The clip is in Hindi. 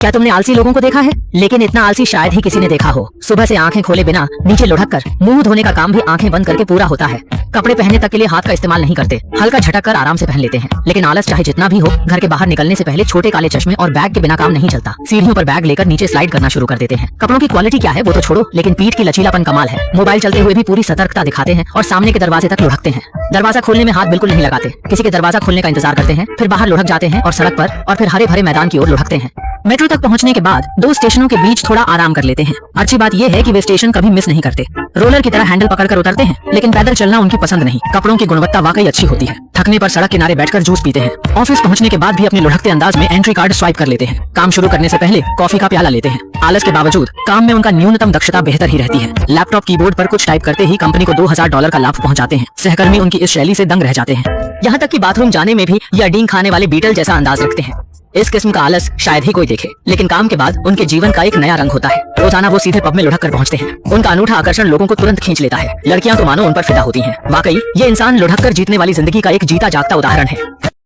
क्या तुमने आलसी लोगों को देखा है? लेकिन इतना आलसी शायद ही किसी ने देखा हो। सुबह से आंखें खोले बिना नीचे लुढ़क कर मुंह धोने का काम भी आंखें बंद करके पूरा होता है। कपड़े पहनने तक के लिए हाथ का इस्तेमाल नहीं करते, हल्का झटक कर आराम से पहन लेते हैं। लेकिन आलस चाहे जितना भी हो, घर के बाहर निकलने से पहले छोटे काले चश्मे और बैग के बिना काम नहीं चलता। सीढ़ियों पर बैग लेकर नीचे स्लाइड करना शुरू कर देते हैं। कपड़ों की क्वालिटी क्या है वो तो छोड़ो, लेकिन पीठ की लचीलापन कमाल है। मोबाइल चलते हुए भी पूरी सतर्कता दिखाते हैं और सामने के दरवाजे तक लुढ़कते हैं। दरवाजा खोलने में हाथ बिल्कुल नहीं लगाते, किसी के दरवाजा खोलने का इंतजार करते हैं, फिर बाहर लुढ़क जाते हैं और सड़क पर और फिर हरे भरे मैदान की ओर लुढ़कते हैं। मेट्रो तक पहुंचने के बाद 2 स्टेशनों के बीच थोड़ा आराम कर लेते हैं। अच्छी बात यह है कि वे स्टेशन कभी मिस नहीं करते। रोलर की तरह हैंडल पकड़कर उतरते हैं, लेकिन पैदल चलना उनकी पसंद नहीं। कपड़ों की गुणवत्ता वाकई अच्छी होती है। थकने पर सड़क किनारे बैठकर जूस पीते हैं। ऑफिस पहुंचने के बाद भी अपने लुढ़कते अंदाज में एंट्री कार्ड स्वाइप कर लेते हैं। काम शुरू करने से पहले कॉफी का प्याला लेते हैं। आलस के बावजूद काम में उनका न्यूनतम दक्षता बेहतर ही रहती है। लैपटॉप कीबोर्ड पर कुछ टाइप करते ही कंपनी को $2000 का लाभ पहुंचाते हैं। सहकर्मी उनकी इस शैली से दंग रह जाते हैं। यहाँ तक कि बाथरूम जाने में भी ये अडींग खाने वाले बीटल जैसा अंदाज रखते हैं। इस किस्म का आलस शायद ही कोई देखे, लेकिन काम के बाद उनके जीवन का एक नया रंग होता है। रोजाना वो सीधे पब में लुढ़क कर पहुंचते हैं। उनका अनूठा आकर्षण लोगों को तुरंत खींच लेता है। लड़कियां तो मानो उन पर फिदा होती हैं। वाकई ये इंसान लुढ़क कर जीतने वाली जिंदगी का एक जीता जागता उदाहरण है।